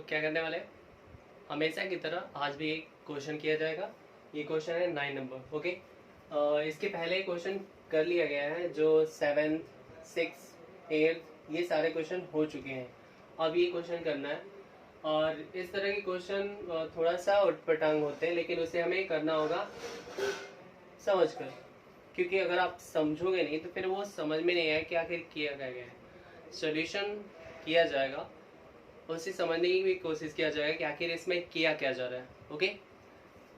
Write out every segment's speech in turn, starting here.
क्या करने वाले हैं, हमेशा की तरह आज भी एक क्वेश्चन किया जाएगा। ये क्वेश्चन है 9 नंबर। ओके, इसके पहले क्वेश्चन कर लिया गया है, जो 7, 6, 8 ये सारे क्वेश्चन हो चुके हैं। अब ये क्वेश्चन करना है, और इस तरह के क्वेश्चन थोड़ा सा उटपटांग होते हैं, लेकिन उसे हमें करना होगा समझ कर, क्योंकि अगर आप समझोगे नहीं तो फिर वो समझ में नहीं आया कि आखिर किया क्या गया है। सोल्यूशन किया जाएगा, उसे समझने की भी कोशिश किया जाएगा कि आखिर इसमें किया क्या जा रहा है। ओके,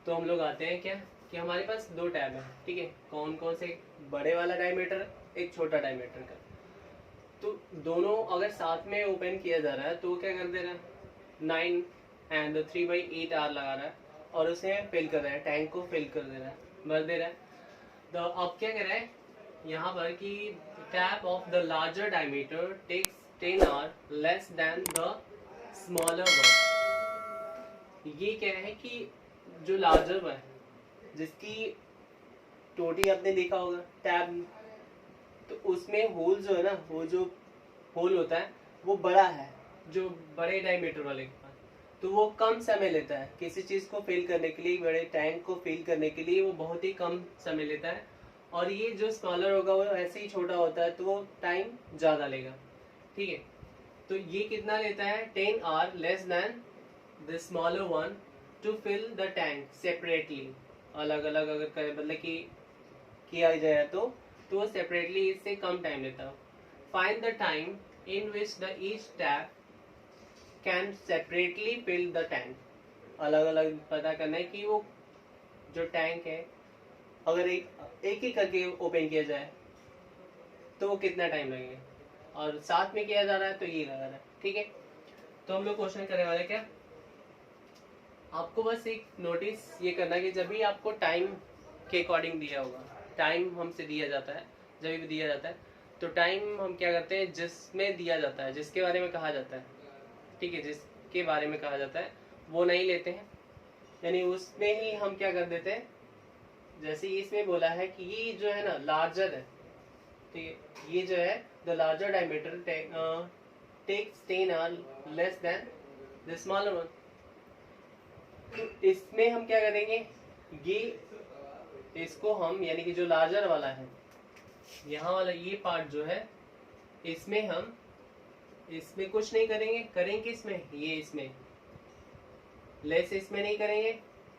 तो हम लोग आते हैं क्या कि हमारे पास दो टैब है, ठीक है। कौन कौन से, बड़े वाला डायमीटर, एक छोटा डायमीटर का। तो दोनों अगर साथ में ओपन किया जा रहा है तो क्या कर दे रहा है, 9 एंड 3/8 आर लगा रहा है और उसे फिल कर रहा है, टैंक को फिल कर दे रहा है, भर दे रहा है। तो अब क्या कर रहा है यहाँ पर कि tap of the larger diameter takes 10 hour less than the smaller one. ये क्या है कि जो लार्जर वन है, जिसकी टोटी आपने देखा होगा टैब, तो उसमें होल जो है ना, वो जो होल होता है वो बड़ा है, जो बड़े डायमीटर वाले के पास, तो वो कम समय लेता है किसी चीज को फिल करने के लिए, बड़े टैंक को फिल करने के लिए वो बहुत ही कम समय लेता है। और ये जो स्मॉलर होगा वो ऐसे ही छोटा होता है, तो वो टाइम ज्यादा लेगा, ठीक है। तो ये कितना लेता है, 10 hour less than the smaller one to fill the tank separately. अलग अलग अगर मतलब कि किया जाए तो वो सेपरेटली इससे कम टाइम लेता है। Find the time in which the each tap can separately fill the tank. अलग अलग पता करना है कि वो जो टैंक है, अगर एक ही करके ओपन किया जाए तो वो कितना टाइम लगेगा, और साथ में किया जा रहा है तो ये लगा रहा है, ठीक है। तो हम लोग क्वेश्चन करने वाले क्या, आपको बस एक नोटिस ये करना है कि जब भी आपको टाइम के अकॉर्डिंग दिया होगा, टाइम हमसे दिया जाता है, जब भी दिया जाता है तो टाइम हम क्या करते हैं, जिसमें दिया जाता है, जिसके बारे में कहा जाता है, ठीक है, जिसके बारे में कहा जाता है वो नहीं लेते हैं, यानी उसमें ही हम क्या कर देते हैं। जैसे इसमें बोला है कि ये जो है ना लार्जर है, ठीक है, ये जो है the larger diameter takes 10 hour less than the smaller one. तो इसमें हम क्या करेंगे, ये इसको हम यानी कि जो लार्जर वाला है, यहाँ वाला ये पार्ट जो है, इसमें हम इसमें कुछ नहीं करेंगे, करेंगे इसमें, ये इसमें लेस इसमें नहीं करेंगे,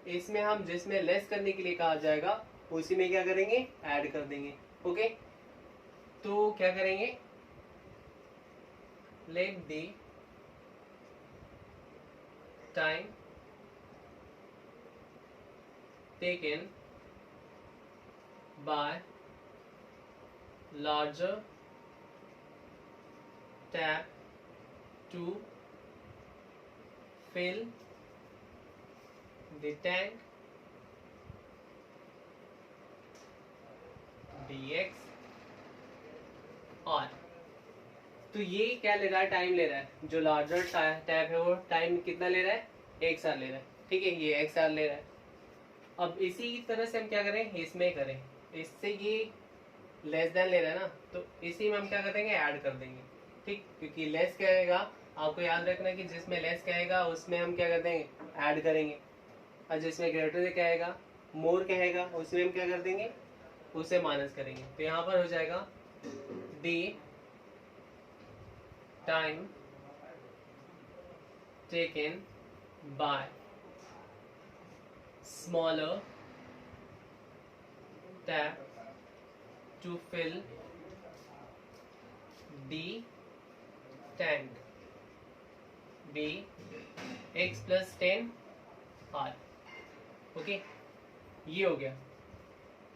इसमें हम जिसमें लेस करने के लिए कहा जाएगा उसी में क्या करेंगे, ऐड कर देंगे। ओके, तो क्या करेंगे, let the time taken by larger tap to fill the tank dx r। तो ये क्या ले रहा है, टाइम ले रहा है, जो लार्जर टैप है वो टाइम कितना ले रहा है, एक्स आर ले रहा है, ठीक है, ये एक्स आर ले रहा है। अब इसी तरह से हम क्या करें, इसमें करें, इससे ये लेस देन ले रहा है ना, तो इसी में हम क्या कर देंगे, ऐड कर देंगे, ठीक, क्योंकि लेस कहेगा, आपको याद रखना कि जिसमें लेस कहेगा उसमें हम क्या कर देंगे, ऐड करेंगे, और जिसमें ग्रेटर कहेगा, मोर कहेगा, उसमें हम क्या कर देंगे, उसे माइनस करेंगे। तो यहाँ पर हो जाएगा the time taken by smaller tap to fill the tank be x plus 10 r। Okay, ये हो गया।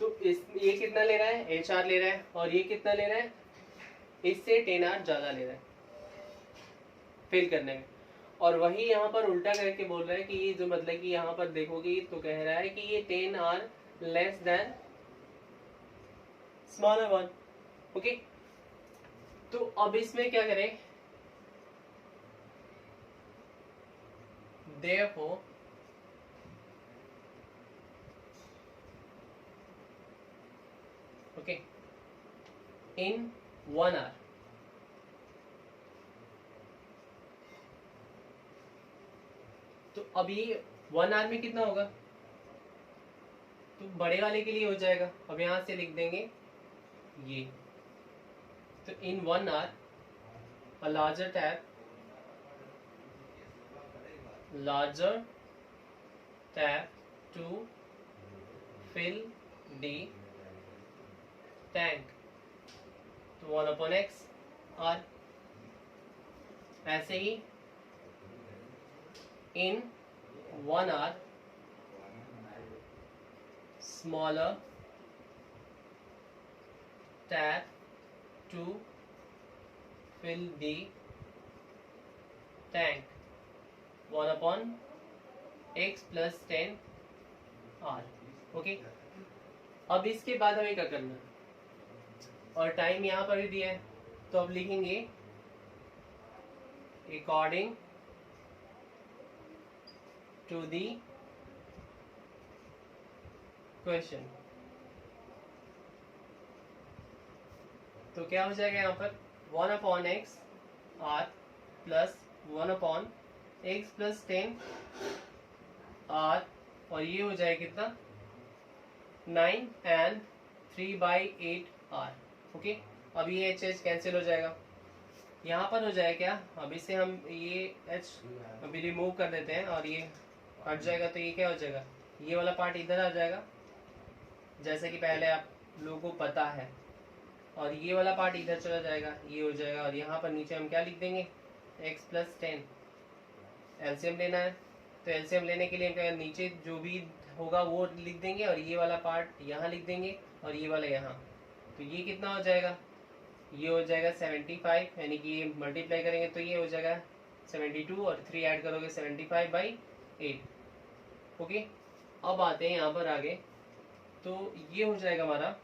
तो इस ये कितना ले रहा है, एच आर ले रहा है, और ये कितना ले रहा है, इससे 10 आर ज्यादा ले रहा है फिल करने में। और वही यहाँ पर उल्टा करके बोल रहा है कि ये जो मतलब कि यहाँ पर देखोगे तो कह रहा है कि ये 10 hour less than smaller one. Okay, तो अब इसमें क्या करें, therefore okay in 1 hour अब ये 1 आर में कितना होगा, तो बड़े वाले के लिए हो जाएगा। अब यहाँ से लिख देंगे ये, तो इन 1 are a larger tap to fill the tank, तो 1/x r। ऐसे ही in 1 hour smaller tap to fill the tank, 1/x plus 10 r। Okay, अब इसके बाद हमें क्या करना है, और टाइम यहाँ पर भी दिया है, तो अब लिखेंगे अकॉर्डिंग टू दी क्वेश्चन। तो क्या हो जाएगा यहाँ पर 1/x r plus 1/x plus 10 r, और ये हो जाएगा कितना 9 and 3/8 r। ओके, अब ये h कैंसिल हो जाएगा, यहाँ पर हो जाएगा क्या, अब इसे हम ये h अभी रिमूव कर देते हैं और ये हट जाएगा, तो ये क्या हो जाएगा, ये वाला पार्ट इधर आ जाएगा जैसे कि पहले आप लोगों को पता है, और ये वाला पार्ट इधर चला जाएगा, ये हो जाएगा। और यहाँ पर नीचे हम क्या लिख देंगे x प्लस 10, एलसीएम लेना है, तो एलसीएम लेने के लिए नीचे जो भी होगा वो लिख देंगे, और ये वाला पार्ट यहाँ लिख देंगे और ये वाला यहाँ, तो ये कितना हो जाएगा, ये हो जाएगा 75, यानी कि ये मल्टीप्लाई करेंगे तो ये हो जाएगा 72, और 3 ऐड करोगे 75/8। ओके, अब आते हैं यहाँ पर आगे, तो ये हो जाएगा हमारा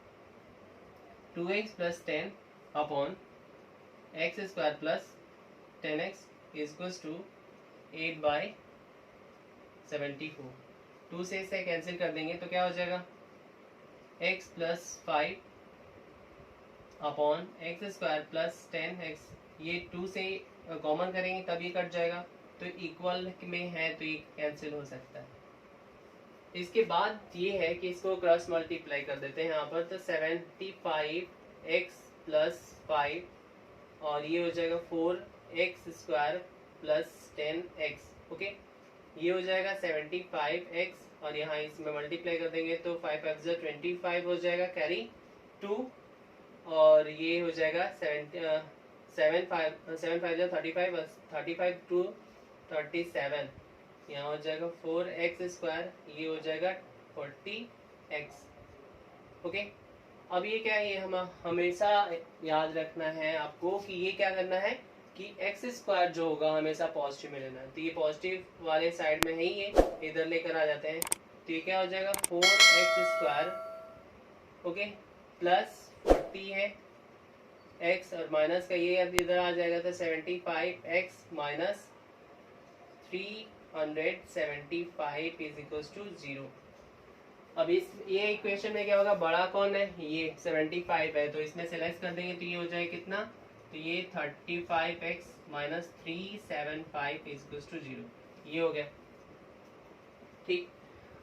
2x plus 10 upon x square plus 10x is equals to 8/74। 2 से इसे कैंसिल कर देंगे तो क्या हो जाएगा x plus 5 upon x square plus 10x, ये 2 से कॉमन करेंगे तब ये कट जाएगा, तो इक्वल में है तो ये कैंसिल हो सकता है। इसके बाद ये है कि इसको क्रॉस मल्टीप्लाई कर देते हैं यहाँ पर, तो 75x प्लस 5 और ये हो जाएगा 4x square plus 10x। Okay, ये हो जाएगा 75x, और यहाँ इसमें मल्टीप्लाई कर देंगे तो 5×5 = 25 हो जाएगा, कैरी 2, और ये हो जाएगा 7×5 = 35, 35 to 37, यहाँ हो जाएगा 4x स्क्वायर, ये हो जाएगा 40x। ओके, अब ये क्या है, ये हम हमेशा याद रखना है आपको कि ये क्या करना है कि x स्क्वायर जो होगा हमेशा पॉजिटिव में लेना है, तो ये पॉजिटिव वाले साइड में है ही, ये इधर लेकर आ जाते हैं, तो ये क्या हो जाएगा 4x स्क्वायर, ओके, प्लस 40 है x, और माइनस का ये अब इधर आ जाएगा, तो 75x minus 375 is equal to 0। अब इस ये इक्वेशन में क्या होगा, बड़ा कौन है, ये 75 है, तो इसमें सेलेक्ट कर देंगे तो ये हो जाएगा कितना, तो ये 35x minus 375 is equal to 0, ये हो गया। ठीक,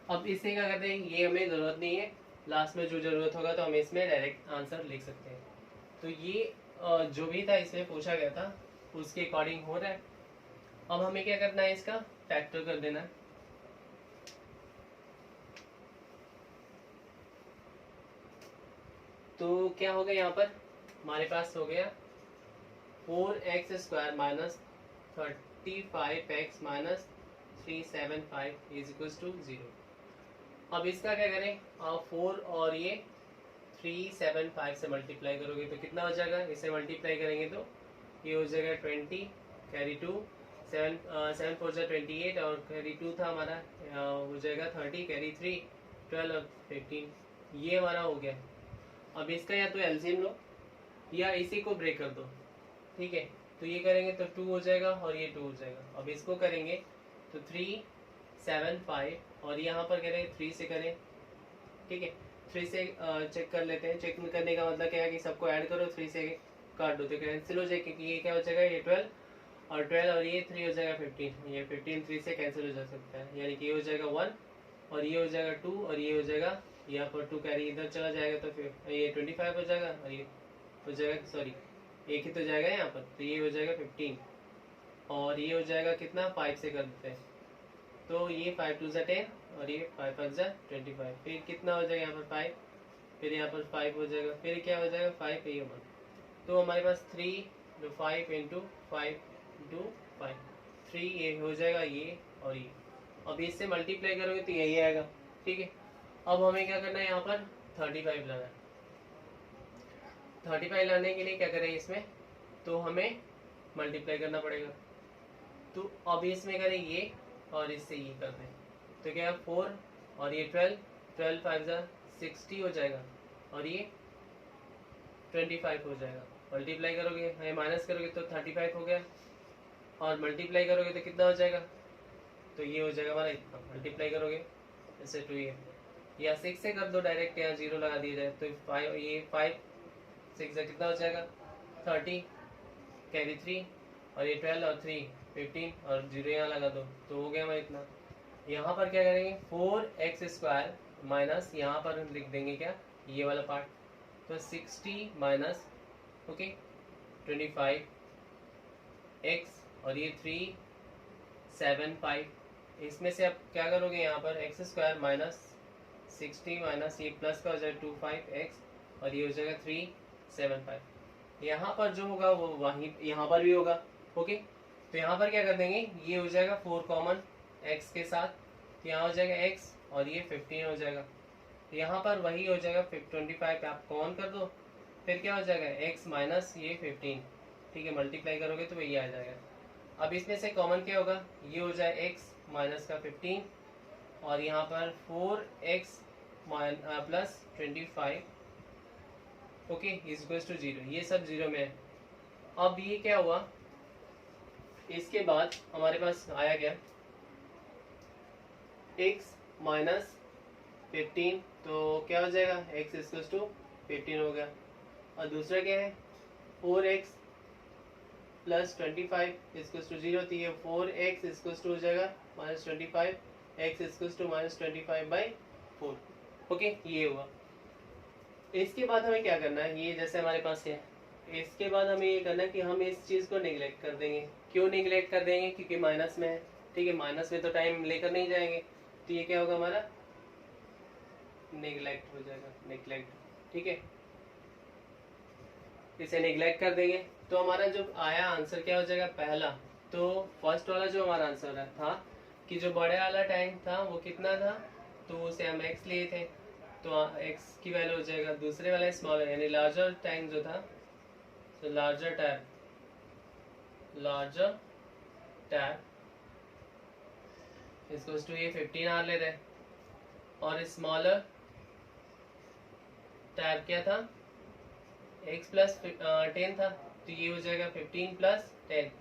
अब इससे क्या करते हैं, ये हमें ज़रूरत नहीं है, लास्ट में जो ज़रूरत होगा तो हम इसमें डायरेक्ट आंसर लिख सकते हैं। तो ये जो भी था इसमें पूछा गया था उसके अकॉर्डिंग हो रहा है। अब हमें क्या करना है, इसका फैक्टर कर देना है। तो क्या हो गया, यहाँ पर हमारे पास हो गया 4x square minus 35x minus 375 is equal to 0। अब इसका क्या करें, 4 और ये 375 से मल्टीप्लाई करोगे तो कितना हो जाएगा, इसे मल्टीप्लाई करेंगे तो ये हो जाएगा 20, कैरी 2, 7 4 = 28, और कैरी 2 था हमारा, हो जाएगा 30, कैरी 3 12 और 15, ये हमारा हो गया। अब इसका या तो एलसीएम लो या इसी को ब्रेक कर दो, ठीक है, तो ये करेंगे तो 2 हो जाएगा और ये 2 हो जाएगा। अब इसको करेंगे तो 375, और यहाँ पर करें 3 से करें, ठीक है, 3 से चेक कर लेते हैं। चेक करने का मतलब क्या है कि सबको ऐड करो, 3 से काट दो तो कैंसिल हो जाए, क्योंकि ये क्या हो जाएगा, ये 12 और 12 और ये 3 हो जाएगा 15, ये 15 3 से कैंसिल हो जा सकता है, यानी कि ये हो जाएगा 1 और ये हो जाएगा 2 और ये हो जाएगा, यहाँ पर 2 कैरी इधर चला जाएगा तो फिर ये 25 हो जाएगा और ये हो जाएगा, सॉरी एक ही तो जाएगा यहाँ पर, तो ये हो जाएगा 15 और ये हो जाएगा कितना 5 से कर देते हैं, तो ये 5 2 10 और ये 5 5 25, फिर कितना हो जाएगा यहाँ पर 5, फिर यहाँ पर 5 हो जाएगा, फिर क्या हो जाएगा 5 ये 1, तो हमारे पास 3 5 इंटू 5 टू 5 3 ये हो जाएगा ये और ये, अब इससे मल्टीप्लाई करोगे तो यही आएगा। ठीक है, अब हमें क्या करना है, यहाँ पर 35 लाना है। 35 लाने के लिए क्या करें इसमें, तो हमें मल्टीप्लाई करना पड़ेगा, तो अब इसमें करें ये और इससे ये कर दें, तो क्या 4 और ये 12 5 60 हो जाएगा और ये 25 हो जाएगा। मल्टीप्लाई करोगे माइनस करोगे तो 35 हो गया और मल्टीप्लाई करोगे तो कितना हो जाएगा, तो ये हो जाएगा हमारा इतना, मल्टीप्लाई करोगे जैसे 2 ये या 6 से कर दो डायरेक्ट, यहाँ 0 लगा दिया जाए तो 5 ये 5 6 से कितना हो जाएगा 30 कैरी 3 और ये 12 और 3 15 और 0 यहाँ लगा दो तो हो गया हमारा इतना। यहाँ पर क्या करेंगे 4x² माइनस यहाँ पर लिख देंगे क्या ये वाला पार्ट, तो 60 माइनस ओके 25 x और ये 3 7 5, इसमें से अब क्या करोगे यहाँ पर x² माइनस 60 माइनस ये प्लस का हो जाएगा 2 5x और ये हो जाएगा 3 7 5, यहाँ पर जो होगा वो वहीं यहाँ पर भी होगा। ओके, तो यहाँ पर क्या कर देंगे, ये हो जाएगा 4 कॉमन x के साथ, तो यहाँ हो जाएगा x और ये 15 हो जाएगा, तो यहाँ पर वही हो जाएगा 25 आप कॉमन कर दो, फिर क्या हो जाएगा x माइनस ये 15, ठीक है मल्टीप्लाई करोगे तो वही आ जाएगा। अब इसमें से कॉमन क्या होगा, ये हो जाए x माइनस का 15 और यहाँ पर 4x plus 25 okay equals to 0, ये सब 0 में है। अब ये क्या हुआ, इसके बाद हमारे पास आया क्या x माइनस 15, तो क्या हो जाएगा x इक्वल्स टू 15 हो गया, और दूसरा क्या है 4x प्लस 25 इक्वल्स टू 0, तो ये 4x इक्वल्स टू हो जाएगा minus 25, x equals to minus 25/4 okay ये हुआ। इसके बाद हमें क्या करना है, ये जैसे हमारे पास है, इसके बाद हमें ये करना है कि हम इस चीज़ को निगलेक्ट कर देंगे। क्यों निगलेक्ट कर देंगे, क्योंकि माइनस में है, ठीक है माइनस में तो टाइम लेकर नहीं जाएंगे, तो ये क्या होगा हमारा निगलेक्ट हो जाएगा, निगलेक्ट, ठीक है इसे निगलेक्ट कर देंगे। तो हमारा जो आया आंसर क्या हो जाएगा पहला, तो फर्स्ट वाला जो हमारा आंसर था कि जो बड़े वाला टैंक था वो कितना था, तो उसे हम x लिए थे तो x की वैल्यू हो जाएगा, दूसरे वाला स्मॉलर यानी लार्जर टैंक जो था, तो लार्जर टैब इसको टू ये 15 R ले रहे, और स्मॉलर टैब क्या था x प्लस 10 था, तो ये हो जाएगा 15 प्लस 10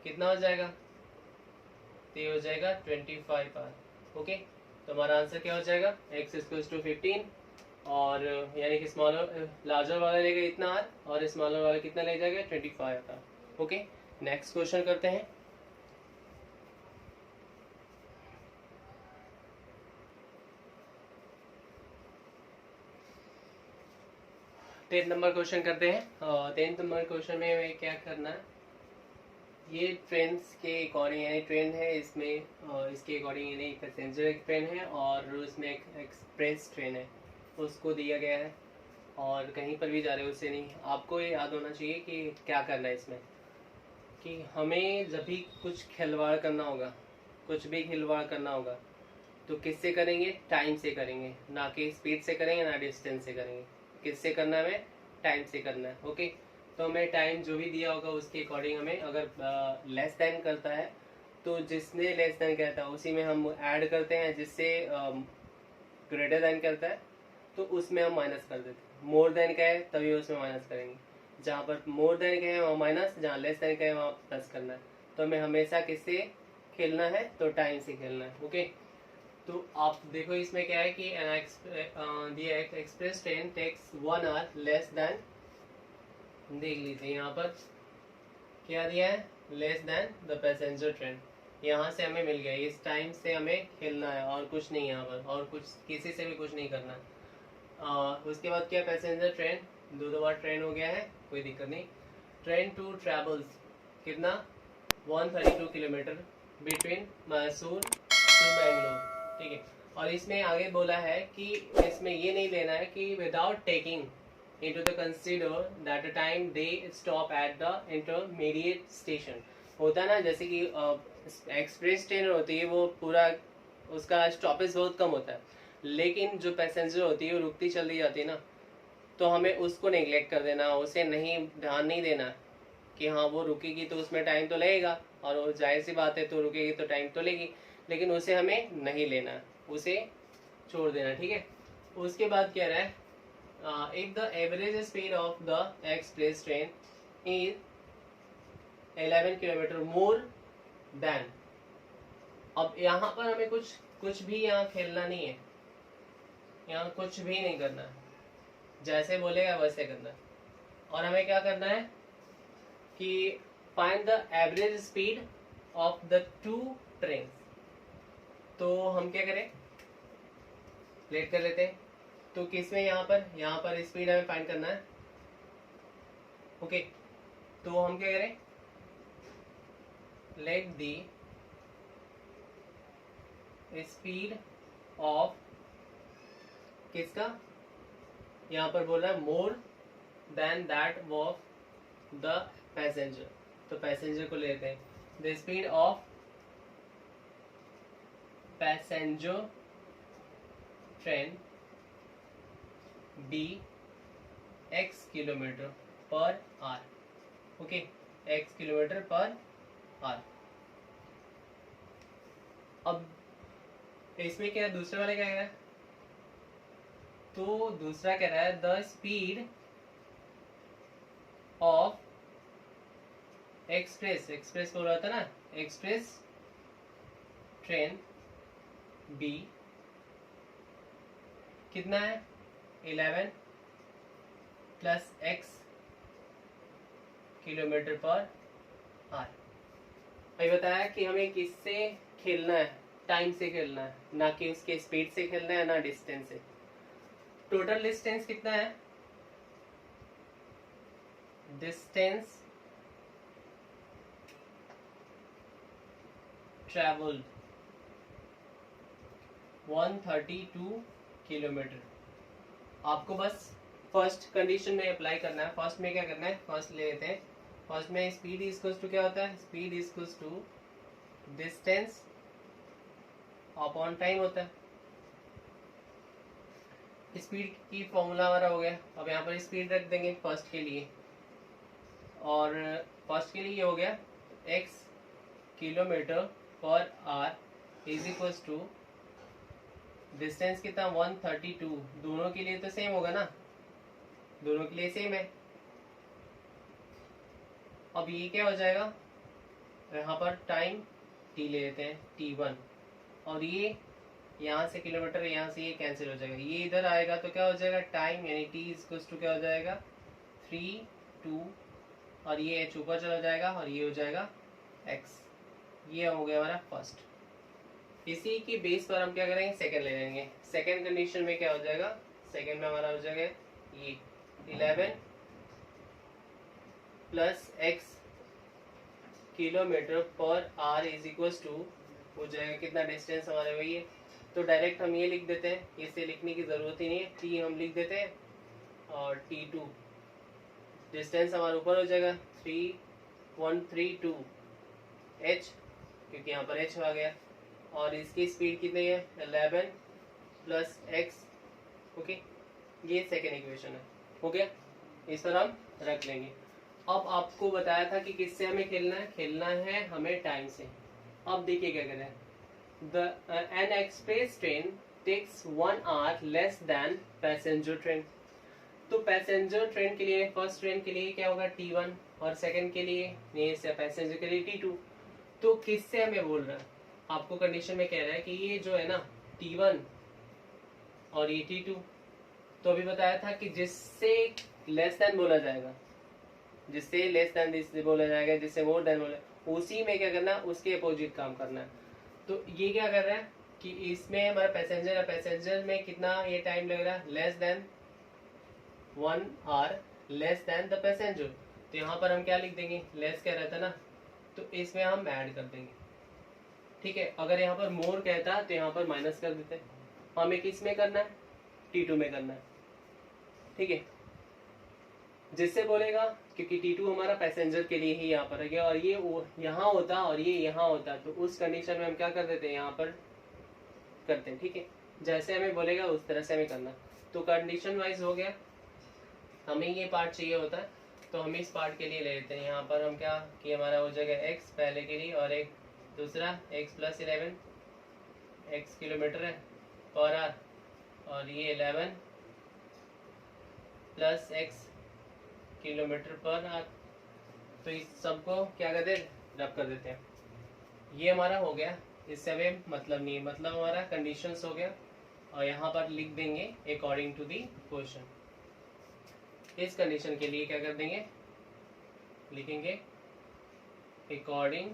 कितना हो जाएगा, तो ये हो जाएगा 25R ओके। तो हमारा आंसर क्या हो जाएगा x इक्वल्स टू 15 और यानी कि स्मॉलर लार्जर वाला लेगा इतना R और स्मॉलर वाला कितना ले जाएगा 25R ओके। नेक्स्ट क्वेश्चन करते हैं। टेंथ नंबर क्वेश्चन करते हैं। 10th नंबर क्वेश्चन में हमें क्या करना है, ये ट्रेन्स के अकॉर्डिंग यानी ट्रेन है इसमें, इसके अकॉर्डिंग यानी पैसेंजर ट्रेन है और उसमें एक एक्सप्रेस ट्रेन है उसको दिया गया है, और कहीं पर भी जा रहे हो उससे नहीं, आपको ये याद होना चाहिए कि क्या करना है इसमें, कि हमें जब भी कुछ खिलवाड़ करना होगा, कुछ भी खिलवाड़ करना होगा तो किससे करेंगे, टाइम से करेंगे, ना कि स्पीड से करेंगे ना डिस्टेंस से करेंगे। किससे करना है, हमें टाइम से करना है ओके। तो हमें टाइम जो भी दिया होगा उसके अकॉर्डिंग हमें, अगर लेस देन करता है तो जिसने लेस देन कहता है उसी में हम ऐड करते हैं, जिससे ग्रेटर देन करता है तो उसमें हम माइनस कर देते हैं, मोर देन का है तभी उसमें माइनस करेंगे, जहाँ पर मोर देन का है वहाँ माइनस, जहाँ लेस देन का है वहाँ प्लस करना है। तो हमें हमेशा किससे खेलना है, तो टाइम से खेलना है ओके। तो आप देखो इसमें क्या है कि express train takes 1 hour less than, देख लीजिए यहाँ पर क्या दिया है less than the passenger train. यहाँ से हमें मिल गया, इस टाइम से हमें खेलना है और कुछ नहीं, यहाँ पर और कुछ किसी से भी कुछ नहीं करना है। उसके बाद क्या, पैसेंजर ट्रेन, दो बार ट्रेन हो गया है, कोई दिक्कत नहीं। ट्रेन टू ट्रेवल्स कितना, 132 kilometre between Mysore to Bangalore, ठीक है। और इसमें आगे बोला है कि इसमें ये नहीं लेना है कि without taking into the consider that the time they stop at the intermediate station। होता है ना, जैसे कि एक्सप्रेस ट्रेन होती है वो पूरा उसका स्टॉपेज बहुत कम होता है, लेकिन जो पैसेंजर होती है वो रुकती चली जाती है ना, तो हमें उसको नेग्लेक्ट कर देना, उसे नहीं ध्यान नहीं देना कि हाँ वो रुकेगी तो उसमें टाइम तो लगेगा, और वो जाहिर सी बात है तो रुकेगी तो टाइम तो लेगी, लेकिन उसे हमें नहीं लेना, उसे छोड़ देना, ठीक है। उसके बाद कह रहा है if the average speed of the express train is 11 kilometre more than। अब यहाँ पर हमें कुछ भी यहाँ खेलना नहीं है, यहाँ कुछ भी नहीं करना है, जैसे बोलेगा वैसे करना है। और हमें क्या करना है कि find the average speed of the two train. तो हम क्या करें, लेट कर लेते हैं। तो किसमें, यहाँ पर स्पीड हमें फाइंड करना है, ओके। तो हम क्या करें, लेट दी स्पीड ऑफ किसका, यहाँ पर बोल रहा है more than that of the passenger, तो पैसेंजर को लेते हैं। The speed of passenger train be x kilometre per hour, okay, x kilometre per hour. अब इसमें क्या है, दूसरे वाले क्या कह रहा है, तो दूसरा कह रहा है द स्पीड ऑफ एक्सप्रेस बोल रहा था ना, एक्सप्रेस ट्रेन बी कितना है, 11 plus x kilometre per are. अभी बताया कि हमें किससे खेलना है, टाइम से खेलना है, ना कि उसके स्पीड से खेलना है, ना डिस्टेंस से। टोटल डिस्टेंस कितना है, डिस्टेंस ट्रेवल्ड 132 किलोमीटर। आपको बस फर्स्ट कंडीशन में अप्लाई करना है। फर्स्ट में क्या करना है, फर्स्ट ले लेते हैं। फर्स्ट में स्पीड इक्वल्स टू क्या होता है, speed equals to distance upon time होता है। स्पीड की फॉर्मूला हमारा हो गया। अब यहाँ पर स्पीड रख देंगे फर्स्ट के लिए, और फर्स्ट के लिए ये हो गया x kilometre per hour is equals to distance कितना 132। दोनों के लिए तो सेम होगा ना, दोनों के लिए सेम है। अब ये क्या हो जाएगा, यहाँ पर टाइम t ले लेते हैं t1, और ये यहाँ से किलोमीटर, यहाँ से ये कैंसिल हो जाएगा, ये इधर आएगा तो क्या हो जाएगा टाइम, यानी t इक्वल्स टू क्या हो जाएगा 3 2, और ये h ऊपर चला जाएगा और ये हो जाएगा x। ये हो गया हमारा फर्स्ट। इसी की बेस पर हम क्या करेंगे, सेकंड ले लेंगे। सेकंड कंडीशन में क्या हो जाएगा, सेकंड में हमारा हो जाएगा ये 11 plus x kilometre per hour is equals to हो जाएगा कितना, डिस्टेंस हमारे वही है, तो डायरेक्ट हम ये लिख देते हैं, इसे लिखने की ज़रूरत ही नहीं है, t हम लिख देते हैं और t2 डिस्टेंस हमारे ऊपर हो जाएगा 3132 h, क्योंकि यहाँ पर h आ गया, और इसकी स्पीड कितनी है 11 प्लस x, ओके। ये सेकेंड इक्वेशन है, हो गया, इस पर हम रख लेंगे। अब आपको बताया था कि किससे हमें खेलना है हमें टाइम से। अब देखिए क्या कर रहे हैं, an express train takes 1 hour less than passenger train. तो पैसेंजर ट्रेन के लिए, फर्स्ट ट्रेन के लिए क्या होगा t1, और सेकंड के लिए पैसेंजर के लिए t2। तो किससे हमें बोल रहा है, आपको कंडीशन में कह रहा है कि ये जो है ना t1 और ये t2, तो अभी बताया था कि जिससे लेस देन बोला जाएगा, जिससे लेस देन दिस बोला जाएगा, जिससे मोर देन बोला, उसी में क्या करना है, उसके अपोजिट काम करना है। तो ये क्या कर रहा है कि इसमें हमारा पैसेंजर है, पैसेंजर में कितना ये टाइम लग रहा है, less then 1 hour less than the passenger. तो यहाँ पर हम क्या लिख देंगे, लेस क्या रहता है ना, तो इसमें हम ऐड कर देंगे। ठीक है, अगर यहाँ पर मोर कहता तो यहाँ पर माइनस कर देते। हमें किस में करना है, T2 में करना है। ठीक है, जिससे बोलेगा क्योंकि T2 हमारा पैसेंजर के लिए ही यहाँ पर है, और ये यहाँ होता और ये यहाँ होता, तो उस कंडीशन में हम क्या कर देते हैं, यहाँ पर करते हैं। ठीक है, जैसे हमें बोलेगा उस तरह से हमें करना। तो कंडीशन वाइज हो गया, हमें ये पार्ट चाहिए होता है तो हम इस पार्ट के लिए ले लेते हैं। यहाँ पर हम क्या कि हमारा हो जाएगा x पहले के लिए, और एक दूसरा x + 11 x किलोमीटर है पर आवर, और ये 11 + x किलोमीटर पर आवर। तो इस सबको क्या करते हैं, रब कर देते हैं। ये हमारा हो गया, इससे हमें मतलब नहीं, मतलब हमारा कंडीशंस हो गया, और यहाँ पर लिख देंगे अकॉर्डिंग टू दी क्वेश्चन। इस कंडीशन के लिए क्या कर देंगे, लिखेंगे अकॉर्डिंग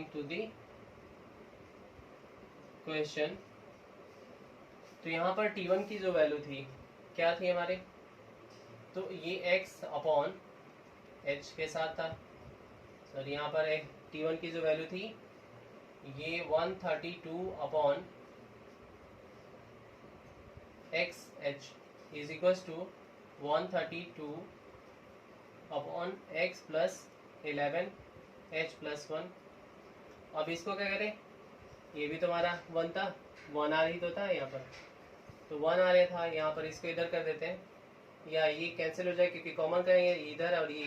टू दी क्वेश्चन। तो यहाँ पर T1 की जो वैल्यू थी क्या थी हमारे, तो ये x अपॉन h के साथ था। सर यहाँ पर T1 की जो वैल्यू थी ये 132 upon x h is equals to 132 upon x plus 11 h plus 1। अब इसको क्या करें, ये भी तुम्हारा 1 था, 1 आ रही तो था यहाँ पर, तो 1 आ रहा था, यहाँ पर इसको इधर कर देते हैं, या ये कैंसिल हो जाएगा क्योंकि कॉमन करेंगे इधर और ये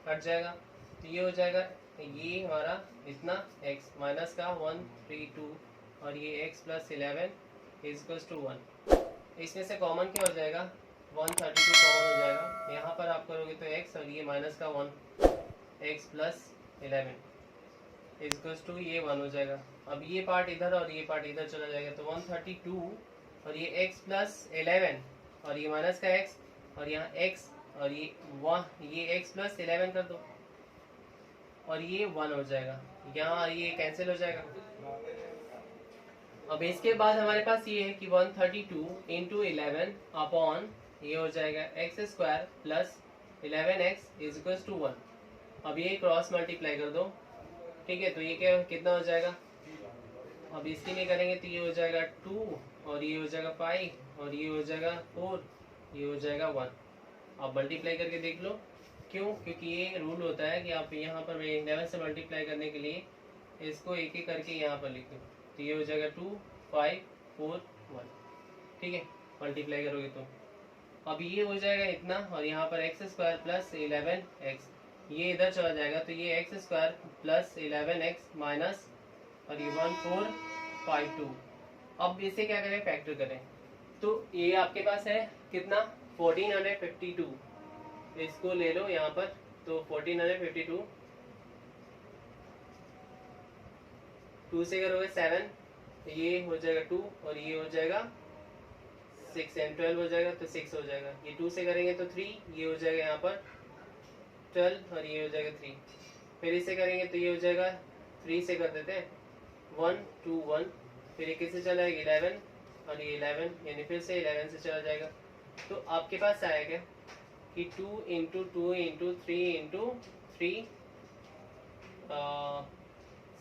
हट जाएगा। तो ये हो जाएगा, ये हमारा इतना x माइनस का 132 और ये x + 11 इज इक्वल्स टू 1। इसमें से कॉमन क्या हो जाएगा, 132 कॉमन हो जाएगा। यहाँ पर आप करोगे तो x और ये माइनस का 1 x + 11 इज इक्वल्स टू ये 1 हो जाएगा। अब ये पार्ट इधर और ये पार्ट इधर चला जाएगा, तो 132 और ये x + 11 और ये माइनस का x और यहाँ x और ये x + 11 कर दो और ये 1 हो जाएगा, यहाँ ये कैंसिल हो जाएगा। अब इसके बाद हमारे पास ये है कि 132 × 11 अपॉन ये हो जाएगा x² + 11x is equals to 1। अब ये क्रॉस मल्टीप्लाई कर दो। ठीक है, तो ये क्या कितना हो जाएगा, अब इसके लिए करेंगे तो ये हो जाएगा 2 और ये हो जाएगा 5 और ये हो जाएगा 4, ये हो जाएगा 1। अब मल्टीप्लाई करके देख लो, क्यों, क्योंकि ये रूल होता है कि आप यहाँ पर 11 से मल्टीप्लाई करने के लिए इसको एक एक करके यहाँ पर लिखो। तो ये हो जाएगा 2 5 4 1। ठीक है, मल्टीप्लाई करोगे तो अब ये हो जाएगा इतना, और यहाँ पर x² + 11x ये इधर चला जाएगा, तो ये x² + 11x माइनस और ये 1452। अब इसे क्या करें, फैक्टर करें। तो ये आपके पास है कितना 1452, इसको ले लो यहाँ पर, तो 1452 2 से करोगे 7, ये हो जाएगा 2 और ये हो जाएगा 6 एंड 12 हो जाएगा, तो 6 हो जाएगा। ये 2 से करेंगे तो 3, ये हो जाएगा यहाँ पर 12 और ये हो जाएगा 3। फिर इसे करेंगे तो ये हो जाएगा 3 से कर देते हैं 1 2 1, फिर ये किससे चला जाएगा 11 और ये 11, यानी फिर से 11 से चला जाएगा। तो आपके पास आएगा कि 2 × 2 × 3 × 3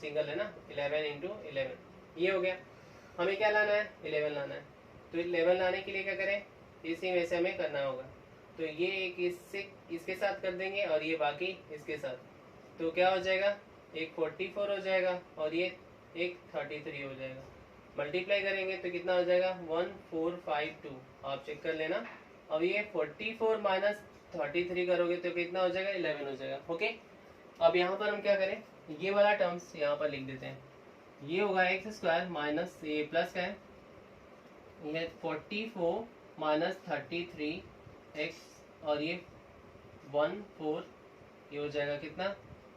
सिंगल है ना, 11 × 11 ये हो गया। हमें क्या लाना है, 11 लाना है। तो 11 लाने के लिए क्या करें, इसी में से हमें करना होगा। तो ये एक इसके साथ कर देंगे और ये बाकी इसके साथ, तो क्या हो जाएगा, एक 44 हो जाएगा और ये एक 33 हो जाएगा। मल्टीप्लाई करेंगे तो कितना हो जाएगा 1452, आप चेक कर लेना। अब ये 44 माइनस 33 करोगे तो कितना हो जाएगा 11 हो जाएगा। ओके, अब यहाँ पर हम क्या करें, ये वाला टर्म्स यहाँ पर लिख देते हैं। ये होगा x² माइनस ये प्लस का है, ये 44 माइनस 33x और ये 14, ये हो जाएगा कितना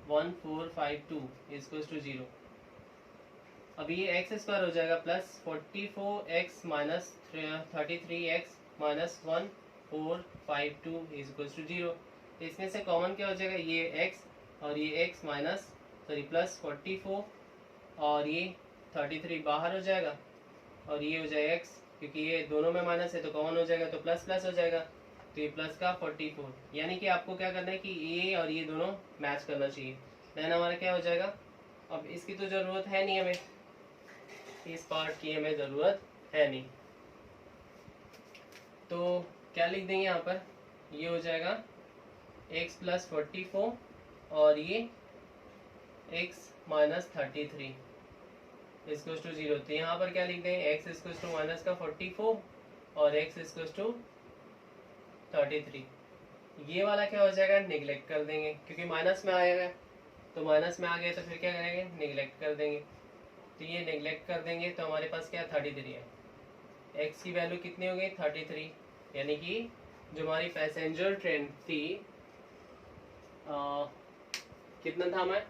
1452 इक्वल्स टू 0। अब ये x² हो जाएगा plus 44x minus 33x minus 1 452 is equal to 0। इसमें से कॉमन क्या हो जाएगा, ये x और ये x माइनस प्लस 44 और ये 33 बाहर हो जाएगा और ये हो जाएगा x, क्योंकि ये दोनों में माइनस है तो कॉमन हो जाएगा तो प्लस प्लस हो जाएगा, तो ये प्लस का 44। यानी कि आपको क्या करना है कि ये और ये दोनों मैच करना चाहिए। देन हमारा क्या हो जाएगा, अब इसकी तो ज़रूरत है नहीं, हमें इस पार्ट की हमें ज़रूरत है नहीं, तो क्या लिख देंगे यहाँ पर, ये हो जाएगा x प्लस 44 और ये x माइनस 33 इसको टू 0। तो यहाँ पर क्या लिख देंगे, x इसको टू माइनस का 44 और x इसको टू 33। ये वाला क्या हो जाएगा, निगलेक्ट कर देंगे क्योंकि माइनस में आएगा, तो माइनस में आ गया तो फिर क्या करेंगे, निगलेक्ट कर देंगे। तो ये निगलेक्ट कर देंगे तो हमारे पास क्या 33 है, x की वैल्यू कितनी हो गई 33। यानी कि जो हमारी पैसेंजर ट्रेन थी कितना था हमारा,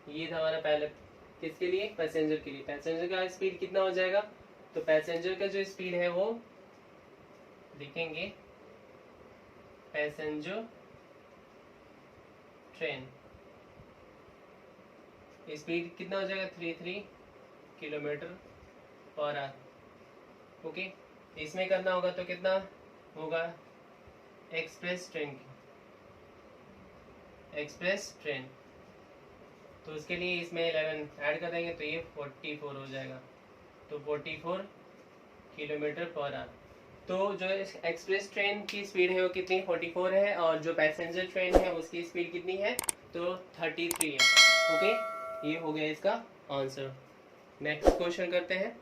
ये था हमारा पहले, किसके लिए, पैसेंजर के लिए। पैसेंजर का स्पीड कितना हो जाएगा, तो पैसेंजर का जो स्पीड है वो लिखेंगे, पैसेंजर ट्रेन स्पीड कितना हो जाएगा 33 किलोमीटर पर आवर। ओके, इसमें करना होगा तो कितना होगा, एक्सप्रेस ट्रेन की, एक्सप्रेस ट्रेन, तो उसके लिए इसमें 11 ऐड कर देंगे तो ये 44 हो जाएगा, तो 44 किलोमीटर पर आवर। तो जो एक्सप्रेस ट्रेन की स्पीड है वो कितनी 44 है और जो पैसेंजर ट्रेन है उसकी स्पीड कितनी है, तो 33 है। ओके, ये हो गया इसका आंसर। नेक्स्ट क्वेश्चन करते हैं।